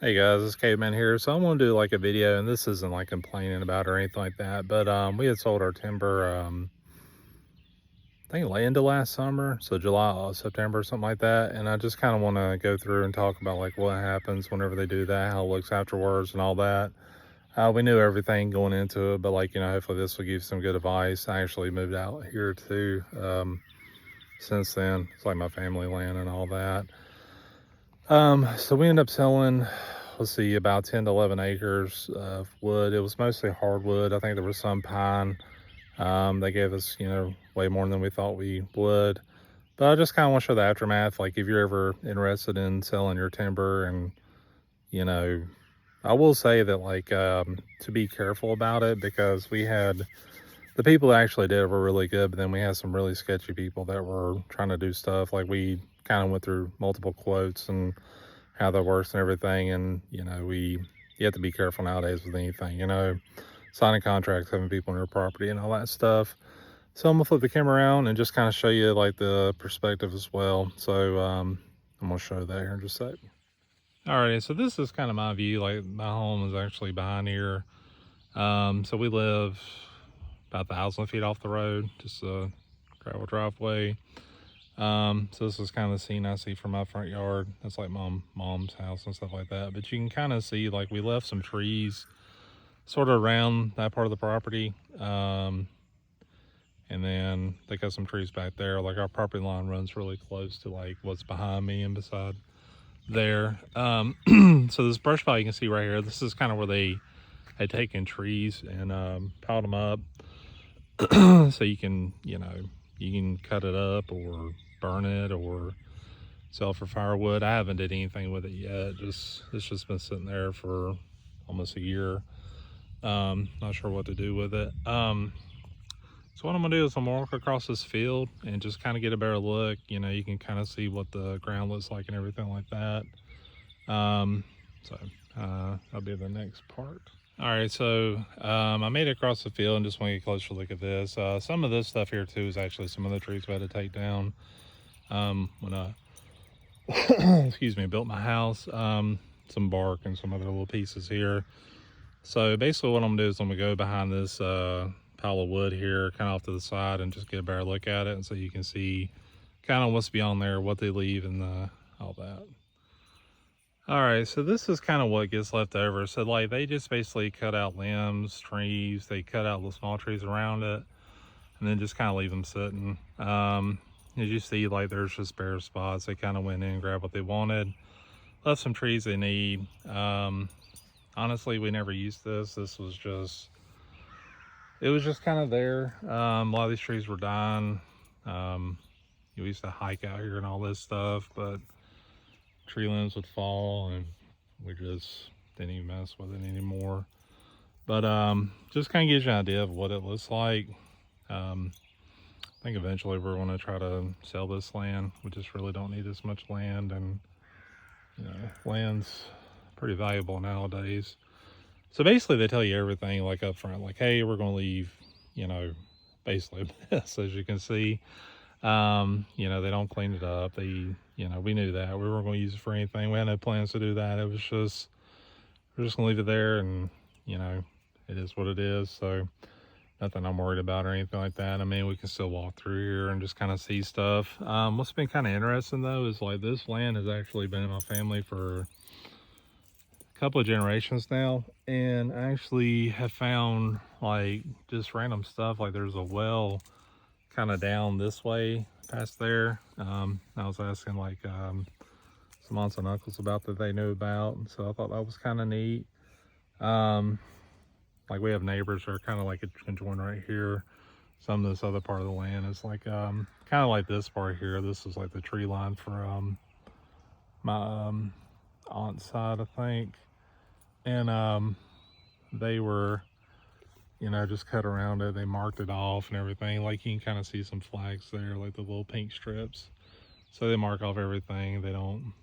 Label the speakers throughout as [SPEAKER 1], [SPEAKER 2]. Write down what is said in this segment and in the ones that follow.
[SPEAKER 1] Hey guys, it's Caveman here. So I'm gonna do like a video, and this isn't like complaining about or anything like that, but we had sold our timber I think end of last summer, so July, September, something like that. And I just kind of want to go through and talk about like what happens whenever they do that, how it looks afterwards, and all that. We knew everything going into it, but like hopefully this will give some good advice. I actually moved out here too since then. It's like my family land and all that. So we ended up selling, let's see, about 10 to 11 acres of wood. It was mostly hardwood. I think there was some pine. They gave us, way more than we thought we would. But I just kind of want to show the aftermath. Like, if you're ever interested in selling your timber, and, you know, I will say that, like, to be careful about it, because we had the people that actually did it were really good, but then we had some really sketchy people that were trying to do stuff. Like, we kind of went through multiple quotes and how that works and everything. And, you have to be careful nowadays with anything, signing contracts, having people on your property and all that stuff. So I'm gonna flip the camera around and just kind of show you like the perspective as well. So I'm gonna show that here in just a sec. All right, so this is kind of my view. Like, my home is actually behind here. So we live about 1,000 feet off the road, just a gravel driveway. So this is kind of the scene I see from my front yard. That's like mom's house and stuff like that. But you can kind of see, like, we left some trees sort of around that part of the property. And then they got some trees back there. Like, our property line runs really close to like what's behind me and beside there. So this brush pile you can see right here, this is kind of where they had taken trees and piled them up. So you can, you can cut it up or burn it or sell it for firewood. I haven't did anything with it yet. It's just been sitting there for almost a year. Not sure what to do with it. So what I'm gonna do is I'm gonna walk across this field and just kind of get a better look. You can kind of see what the ground looks like and everything like that. So that'll be the next part. All right, so I made it across the field and just want to get a closer look at this. Some of this stuff here too is actually some of the trees we had to take down when I, excuse me, built my house. Some bark and some other little pieces here. So basically what I'm gonna do is I'm gonna go behind this pile of wood here, kind of off to the side, and just get a better look at it, and so you can see kind of what's beyond there, what they leave, and all that. All right, so this is kind of what gets left over. So like they just basically cut out limbs, trees, they cut out the small trees around it, and then just kind of leave them sitting. As you see, like there's just bare spots. They kind of went in and grabbed what they wanted, left some trees they need. Honestly, we never used this. It was just kind of there. A lot of these trees were dying. We used to hike out here and all this stuff, but tree limbs would fall and we just didn't even mess with it anymore. But just kind of gives you an idea of what it looks like. I think eventually we're going to try to sell this land. We just really don't need this much land, and land's pretty valuable nowadays. So basically they tell you everything like up front, like, hey, we're going to leave, basically this, as you can see. They don't clean it up. We knew that. We weren't going to use it for anything. We had no plans to do that. It was just, we're just going to leave it there, and, it is what it is. So nothing I'm worried about or anything like that. I mean, we can still walk through here and just kind of see stuff. What's been kind of interesting though is like this land has actually been in my family for a couple of generations now, and I actually have found like just random stuff. Like there's a well kind of down this way past there. I was asking like some aunts and uncles about that they knew about, and so I thought that was kind of neat. Like we have neighbors that are kind of like conjoined right here. Some of this other part of the land is like kind of like this part here. This is like the tree line for my aunt's side, I think. And they were, just cut around it. They marked it off and everything. Like you can kind of see some flags there, like the little pink strips. So they mark off everything. They don't,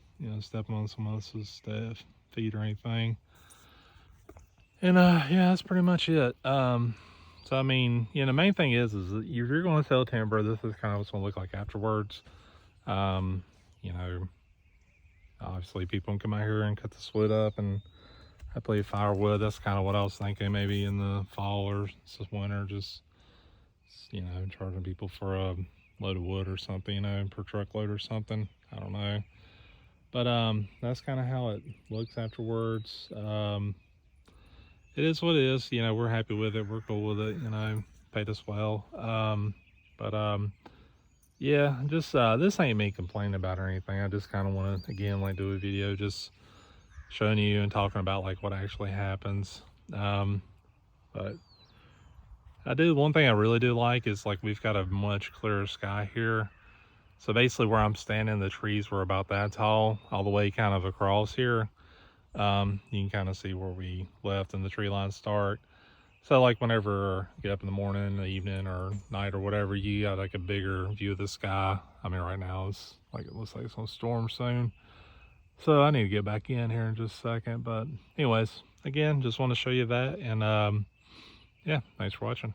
[SPEAKER 1] step on someone else's stuff, feet or anything. And yeah, that's pretty much it. So I mean, the main thing is that if you're going to sell timber, this is kind of what's going to look like afterwards. You know, Obviously people can come out here and cut this wood up and happily firewood. That's kind of what I was thinking, maybe in the fall or this winter, just, you know, charging people for a load of wood or something, you know, per truckload or something. I don't know. But that's kind of how it looks afterwards. It is what it is. You know, we're happy with it. We're cool with it. You know, paid us well. But yeah, just this ain't me complaining about or anything. I just kind of want to again like do a video just showing you and talking about like what actually happens. But I do one thing I really do like is like we've got a much clearer sky here. So basically, where I'm standing, the trees were about that tall, all the way kind of across here. You can kind of see where we left and the tree lines start. So like whenever you get up in the morning, the evening, or night, or whatever, you got like a bigger view of the sky. I mean, right now it's like it looks like it's gonna storm soon. So I need to get back in here in just a second. But anyways, again, just want to show you that, and yeah, thanks for watching.